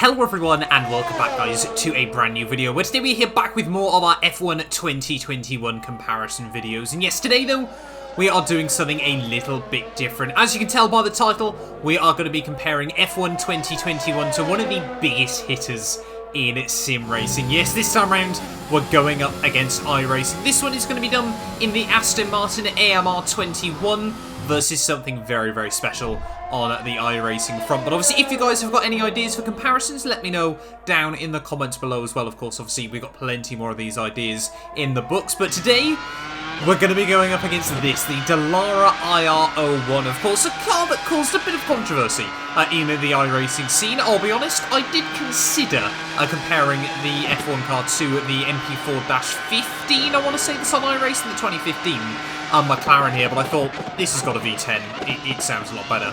Hello everyone and welcome back guys to a brand new video where today we're here back with more of our F1 2021 comparison videos. And yes, today though, we are doing something a little bit different. As you can tell by the title, we are going to be comparing F1 2021 to one of the biggest hitters in sim racing. Yes, this time around we're going up against iRacing. This one is going to be done in the Aston Martin AMR21 versus something very, very special on the iRacing front. But obviously, if you guys have got any ideas for comparisons, let me know down in the comments below as well. Of course, obviously, we've got plenty more of these ideas in the books. But today, we're going to be going up against this, the Dallara IR01. Of course, a car that caused a bit of controversy in the iRacing scene. I'll be honest, I did consider comparing the F1 car to the MP4-15. I want to say this on iRacing, the 2015 McLaren here, but I thought this has got a V10. It sounds a lot better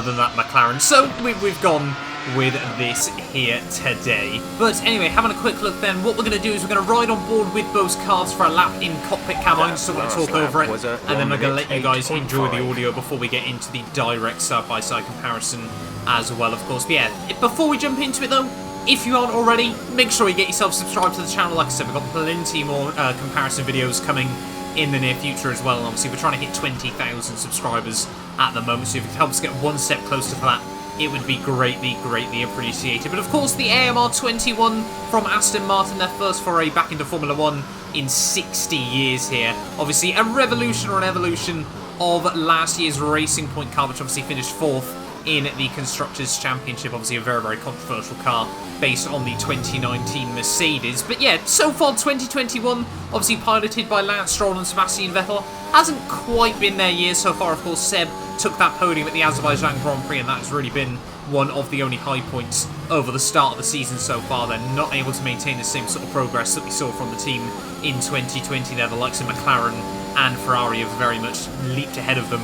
than that McLaren. So we've gone with this here today. But anyway, having a quick look then, what we're going to do is we're going to ride on board with both cars for a lap in cockpit cam. I'm just going to talk over it, and then I'm going to let you guys enjoy the audio before we get into the direct side-by-side comparison as well, of course. But yeah, before we jump into it though, if you aren't already, make sure you get yourself subscribed to the channel. Like I said, we've got plenty more comparison videos coming in the near future as well, and obviously we're trying to hit 20,000 subscribers at the moment, so if it helps us get one step closer to that, it would be greatly, greatly appreciated. But of course, the AMR21 from Aston Martin, their first foray back into Formula 1 in 60 years here. Obviously, a revolution or an evolution of last year's Racing Point car, which obviously finished 4th in the Constructors' Championship. Obviously a very, very controversial car based on the 2019 Mercedes. But yeah, so far 2021, obviously piloted by Lance Stroll and Sebastian Vettel, hasn't quite been their year so far. Of course, Seb took that podium at the Azerbaijan Grand Prix, and that's really been one of the only high points over the start of the season so far. They're not able to maintain the same sort of progress that we saw from the team in 2020 there. The likes of McLaren and Ferrari have very much leaped ahead of them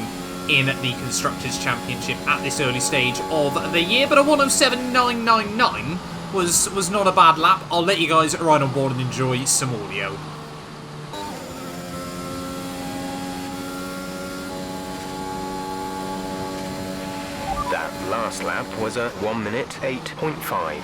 in the Constructors' Championship at this early stage of the year. But a 107.999 was not a bad lap. I'll let you guys ride on board and enjoy some audio. That last lap was a 1 minute 8.5.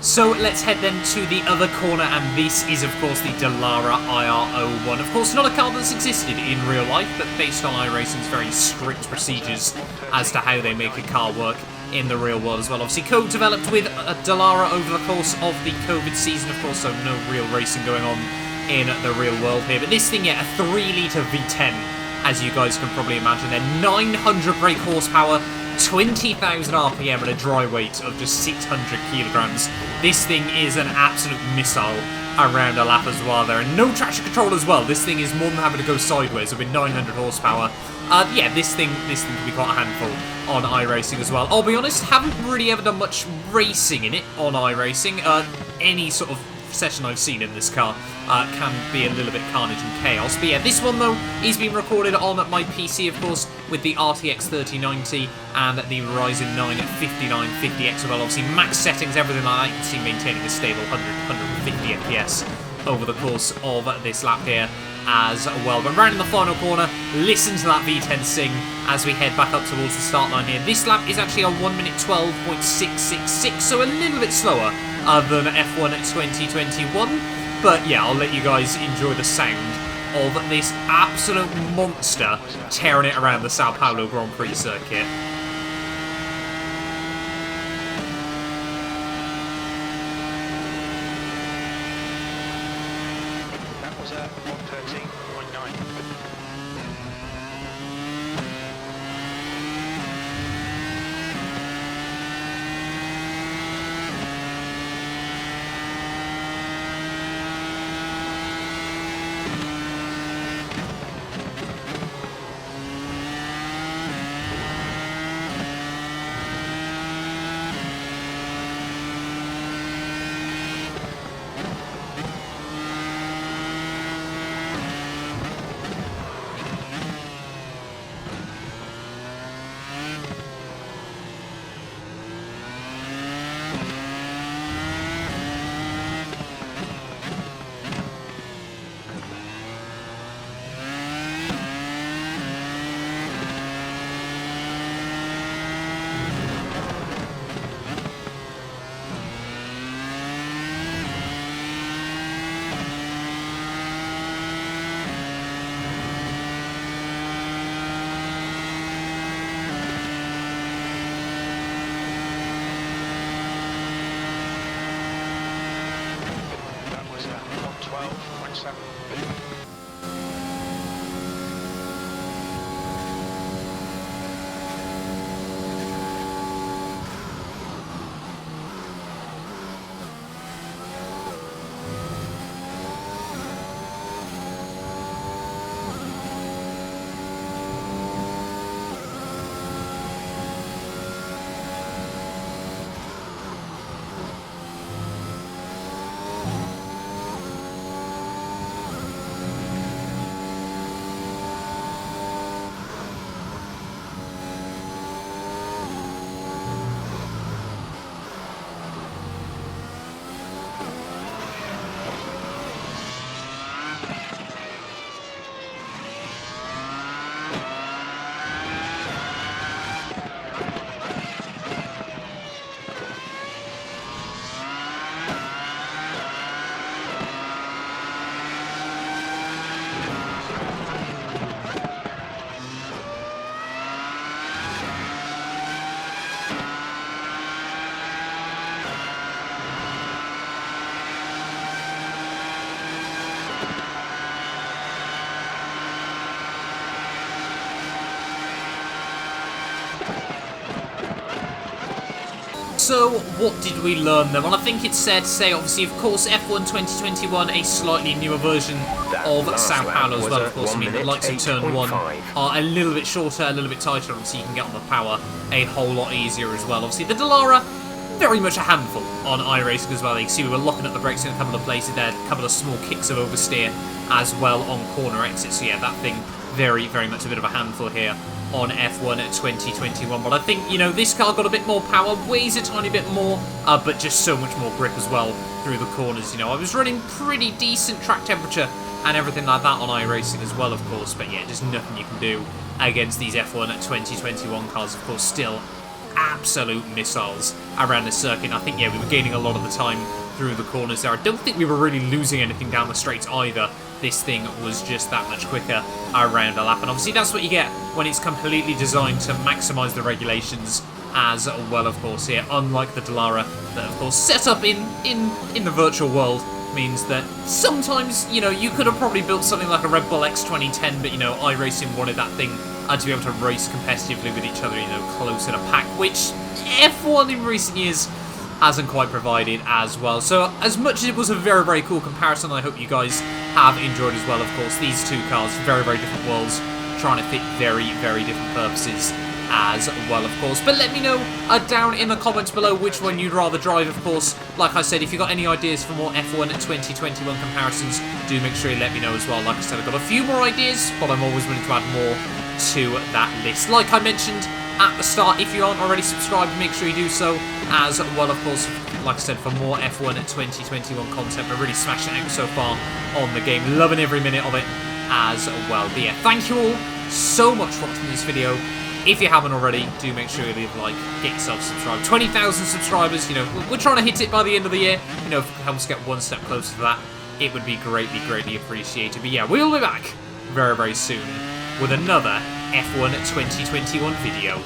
So let's head then to the other corner, and this is of course the Dallara IR01. Of course, not a car that's existed in real life, but based on iRacing's very strict procedures as to how they make a car work in the real world as well. Obviously co-developed with Dallara over the course of the COVID season, of course, so no real racing going on in the real world here. But this thing, yeah, a 3-litre V10, as you guys can probably imagine. They're 900 brake horsepower, 20,000 RPM and a dry weight of just 600 kilograms. This thing is an absolute missile around a lap as well there, and no traction control as well. This thing is more than happy to go sideways with 900 horsepower. Yeah, this thing can be quite a handful on iRacing as well. I'll be honest, haven't really ever done much racing in it on iRacing. Any sort of session I've seen in this car can be a little bit carnage and chaos. But yeah, this one though is being recorded on my PC, of course, with the RTX 3090 and the Ryzen 9 5950X as well. Obviously, max settings, everything like that. You can see maintaining a stable 150 FPS over the course of this lap here as well. But round in the final corner, listen to that V10 sing as we head back up towards the start line here. This lap is actually a 1 minute 12.666, so a little bit slower than F1 2021. But yeah, I'll let you guys enjoy the sound of this absolute monster tearing it around the Sao Paulo Grand Prix circuit. That was a 113.9. That was 112.7. So, what did we learn then? Well, I think it's fair to say, obviously, of course, F1 2021, a slightly newer version of Sao Paulo as well, of course. I mean, the likes of Turn 1 are a little bit shorter, a little bit tighter, obviously you can get on the power a whole lot easier as well. Obviously, the Dallara, very much a handful on iRacing as well. You can see we were locking up the brakes in a couple of places there, a couple of small kicks of oversteer as well on corner exits. So yeah, that thing, very, very much a bit of a handful here on F1 2021. But I think, you know, this car got a bit more power, weighs a tiny bit more, but just so much more grip as well through the corners. You know, I was running pretty decent track temperature and everything like that on iRacing as well, of course. But yeah, just nothing you can do against these F1 2021 cars, of course. Still absolute missiles around the circuit. I think, yeah, we were gaining a lot of the time through the corners there. I don't think we were really losing anything down the straights either. This thing was just that much quicker around a lap. And obviously that's what you get when it's completely designed to maximise the regulations as well, of course, here. Unlike the Dallara, that, of course, set up in the virtual world, means that sometimes, you know, you could have probably built something like a Red Bull X 2010, but, you know, iRacing wanted that thing to be able to race competitively with each other, you know, close in a pack, which F1 in recent years hasn't quite provided as well. So as much as it was a very, very cool comparison, I hope you guys have enjoyed as well. Of course, these two cars, very, very different worlds, trying to fit very, very different purposes as well, of course. But let me know down in the comments below which one you'd rather drive, of course. Like I said, if you've got any ideas for more F1 2021 comparisons, do make sure you let me know as well. Like I said, I've got a few more ideas, but I'm always willing to add more to that list. Like I mentioned at the start, if you aren't already subscribed, make sure you do so as well, of course. Like I said, for more F1 2021 content, we're really smashing it out so far on the game, loving every minute of it as well. But yeah, thank you all so much for watching this video. If you haven't already, do make sure you leave a like, get yourself subscribed. 20,000 subscribers, you know, we're trying to hit it by the end of the year. You know, help us get one step closer to that. it would be greatly, greatly appreciated. But yeah, we'll be back very, very soon with another F1 2021 video.